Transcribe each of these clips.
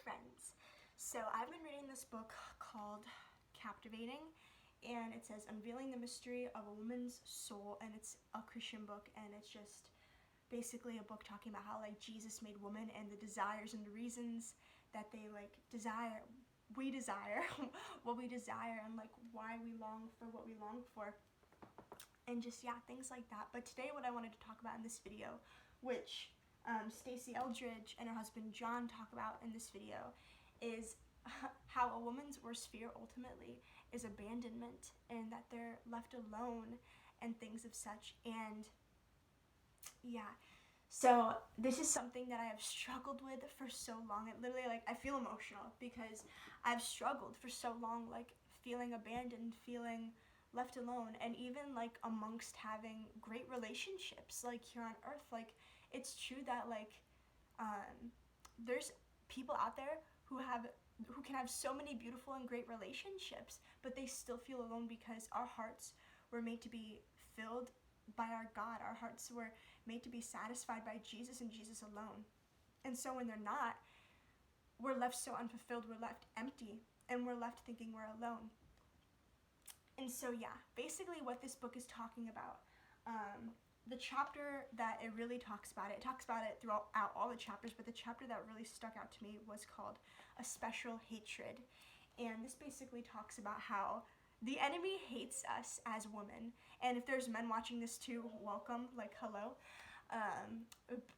friends. So I've been reading this book called Captivating, and it says Unveiling the Mystery of a Woman's Soul, and it's a Christian book, and it's just basically a book talking about how like Jesus made woman and the desires and the reasons that they like desire we desire what we desire, and like why we long for what we long for, and just things like that. But today what I wanted to talk about in this video, which Stacey Eldridge and her husband John talk about in this video, is how a woman's worst fear ultimately is abandonment, and that they're left alone and things of such. And so this is something that I have struggled with for so long. It literally, like, I feel emotional because I've struggled for so long, like feeling abandoned, feeling left alone, and even like amongst having great relationships like here on earth. Like, it's true that there's people out there who can have so many beautiful and great relationships, but they still feel alone because our hearts were made to be filled by our God. Our hearts were made to be satisfied by Jesus and Jesus alone. And so when they're not, we're left so unfulfilled, we're left empty, and we're left thinking we're alone. And so basically what this book is talking about, the chapter that it really talks about it throughout all the chapters, but the chapter that really stuck out to me was called A Special Hatred. And this basically talks about how the enemy hates us as women. And if there's men watching this too, welcome, like, hello.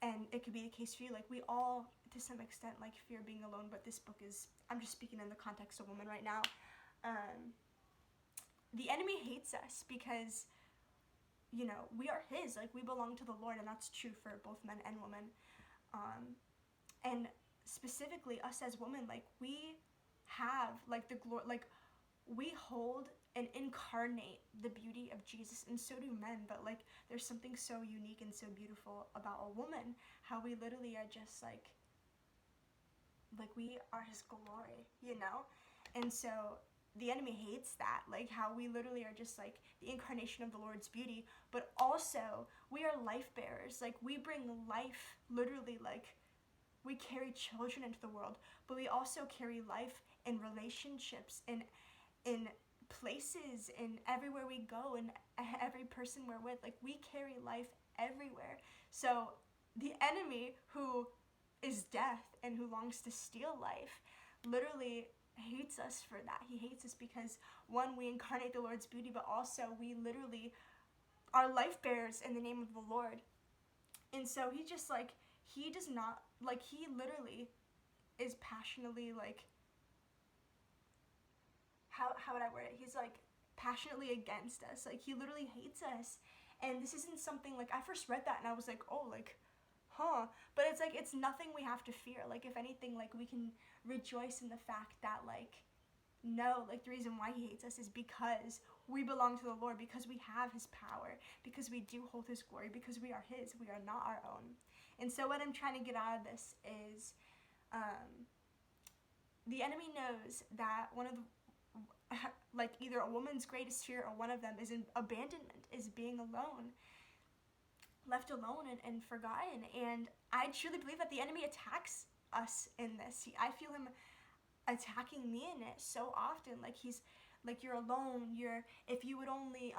And it could be the case for you. Like, we all, to some extent, like, fear being alone, but this book is, I'm just speaking in the context of women right now. The enemy hates us because, you know, we are his. Like, we belong to the Lord, and that's true for both men and women. And specifically us as women, like, we have, like, the glory, like, we hold and incarnate the beauty of Jesus, and so do men. But like, there's something so unique and so beautiful about a woman, how we literally are just like we are his glory, you know? And so the enemy hates that, like how we literally are just like the incarnation of the Lord's beauty, but also we are life bearers. Like, we bring life, literally, like, we carry children into the world, but we also carry life in relationships, in places, in everywhere we go, and every person we're with. Like, we carry life everywhere. So the enemy, who is death and who longs to steal life, literally hates us for that. He hates us because, one, we incarnate the Lord's beauty, but also we literally are life bearers in the name of the Lord. And so he just like, he does not, like, he literally is passionately like, how would I word it? He's like passionately against us. Like, he literally hates us. And this isn't something, like, I first read that and I was like, oh, like, huh. But it's like, it's nothing we have to fear. Like, if anything, like, we can rejoice in the fact that, like, no, like, the reason why he hates us is because we belong to the Lord, because we have his power, because we do hold his glory, because we are his, we are not our own. And so what I'm trying to get out of this is, the enemy knows that one of the, like, either a woman's greatest fear or one of them is in abandonment, is being alone, left alone and forgotten. And I truly believe that the enemy attacks us in this. I feel him attacking me in it so often. Like, he's like, you're alone, if you would only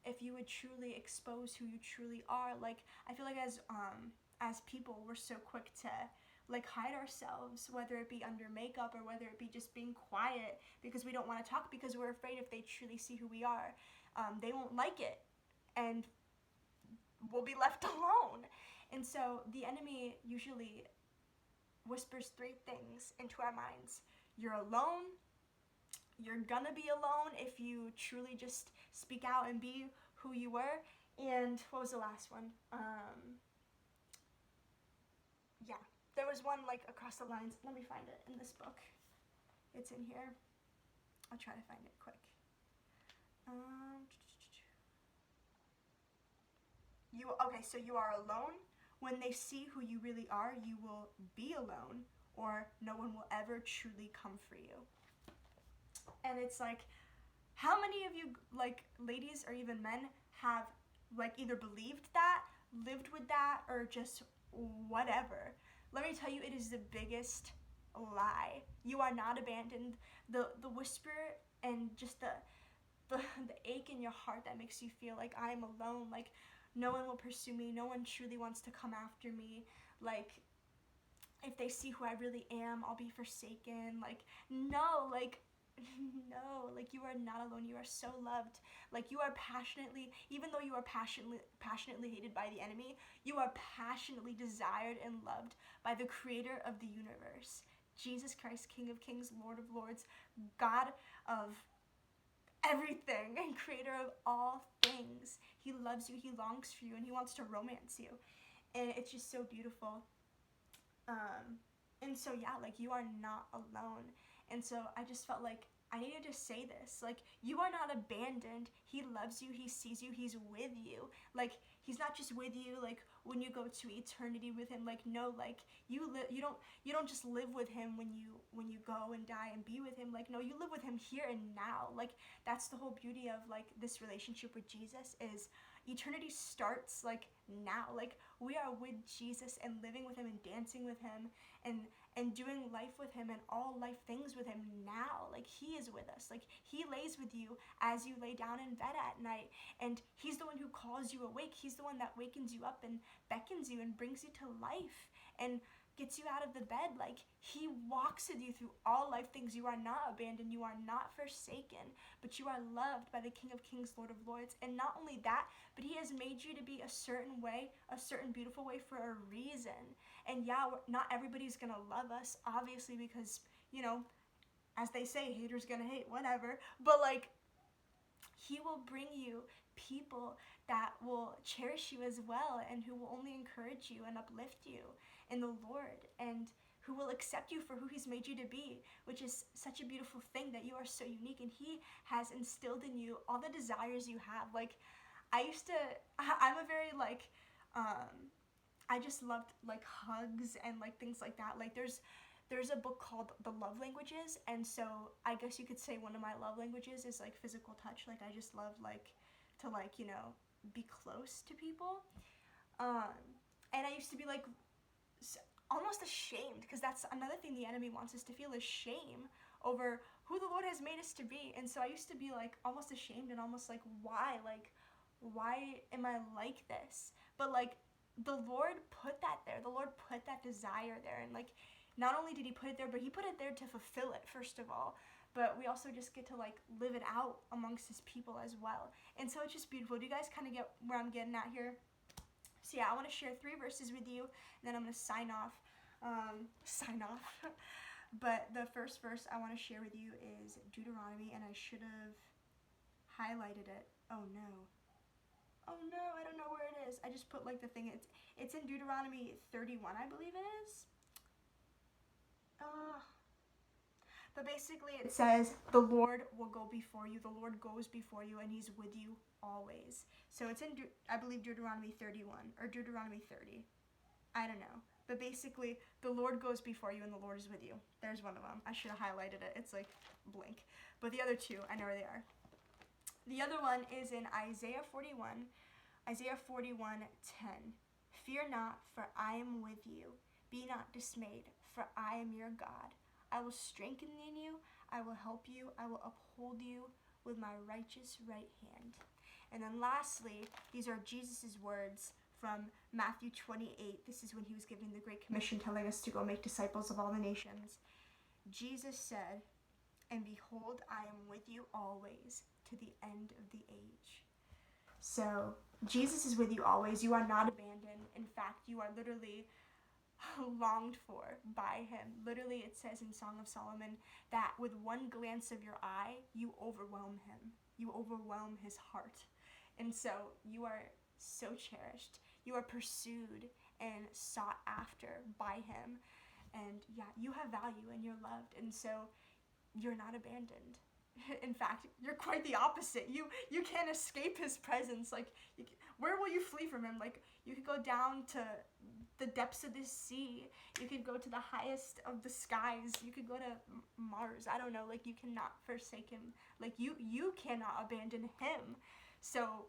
if you would truly expose who you truly are. Like, I feel like as people, we're so quick to like hide ourselves, whether it be under makeup or whether it be just being quiet because we don't want to talk, because we're afraid if they truly see who we are, they won't like it and we'll be left alone. And so the enemy usually whispers three things into our minds: you're alone, you're gonna be alone if you truly just speak out and be who you were, and what was the last one? There was one, like, across the lines. Let me find it in this book. It's in here. I'll try to find it quick. Okay, so you are alone. When they see who you really are, you will be alone, or no one will ever truly come for you. And it's like, how many of you, like, ladies or even men, have, like, either believed that, lived with that, or just whatever? Let me tell you, it is the biggest lie. You are not abandoned. The whisper and just the ache in your heart that makes you feel like I'm alone, like no one will pursue me, no one truly wants to come after me, like if they see who I really am, I'll be forsaken. Like, no, like, no, like you are not alone. You are so loved. Like you are passionately, even though you are passionately hated by the enemy, you are passionately desired and loved by the creator of the universe. Jesus Christ, King of Kings, Lord of Lords, God of everything, and creator of all things. He loves you, he longs for you, and he wants to romance you. And it's just so beautiful. And so yeah, like you are not alone. And so I just felt like I needed to say this. Like you are not abandoned. He loves you. He sees you. He's with you. Like he's not just with you like when you go to eternity with him. Like no, like you don't just live with him when you go and die and be with him. Like no, you live with him here and now. Like that's the whole beauty of like this relationship with Jesus is eternity starts like now. Like we are with Jesus and living with him and dancing with him and doing life with him and all life things with him now. Like he is with us. Like he lays with you as you lay down in bed at night, and he's the one who calls you awake. He's the one that wakens you up and beckons you and brings you to life and gets you out of the bed. Like he walks with you through all life things. You are not abandoned, you are not forsaken, but you are loved by the King of Kings, Lord of Lords. And not only that, but he has made you to be a certain way, a certain beautiful way for a reason. And yeah, not everybody's gonna love us, obviously, because as they say, haters gonna hate, whatever. But like he will bring you people that will cherish you as well, and who will only encourage you and uplift you in the Lord, and who will accept you for who he's made you to be, which is such a beautiful thing, that you are so unique, and he has instilled in you all the desires you have. Like I'm a very like I just loved like hugs and like things like that. Like there's a book called The Love Languages, and so I guess you could say one of my love languages is like physical touch. Like I just love like to like be close to people, and I used to be like almost ashamed, because that's another thing the enemy wants us to feel, is shame over who the Lord has made us to be. And so I used to be like almost ashamed and almost like why am I like this? But like the Lord put that there. The Lord put that desire there, and like not only did he put it there, but he put it there to fulfill it, first of all. But we also just get to like live it out amongst his people as well. And so it's just beautiful. Do you guys kind of get where I'm getting at here? So yeah, I want to share 3 verses with you, and then I'm going to sign off. But the first verse I want to share with you is Deuteronomy, and I should have highlighted it. Oh no, I don't know where it is. I just put like the thing. It's in Deuteronomy 31, I believe it is. But basically it says, the Lord will go before you. The Lord goes before you, and he's with you always. So it's in, I believe, Deuteronomy 31 or Deuteronomy 30. I don't know. But basically, the Lord goes before you and the Lord is with you. There's one of them. I should have highlighted it. It's like blank. But the other 2, I know where they are. The other one is in Isaiah 41. Isaiah 41:10. Fear not, for I am with you. Be not dismayed, for I am your God. I will strengthen you, I will help you, I will uphold you with my righteous right hand. And then lastly, these are Jesus' words from Matthew 28. This is when he was giving the Great Commission, telling us to go make disciples of all the nations. Jesus said, and behold, I am with you always to the end of the age. So Jesus is with you always. You are not abandoned. In fact, you are literally longed for by him. Literally, it says in Song of Solomon that with one glance of your eye, you overwhelm him. You overwhelm his heart. And so you are so cherished. You are pursued and sought after by him. And yeah, you have value and you're loved. And so you're not abandoned. In fact, you're quite the opposite. You can't escape his presence. Like, where will you flee from him? Like, you could go down to the depths of the sea. You could go to the highest of the skies. You could go to Mars. I don't know. Like, you cannot forsake him. Like, you cannot abandon him. So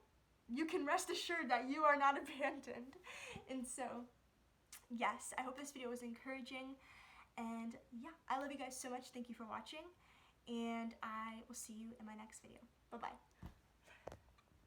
you can rest assured that you are not abandoned. And so, yes, I hope this video was encouraging. And yeah. love you guys so much. Thank you for watching, and I will see you in my next video. Bye-bye.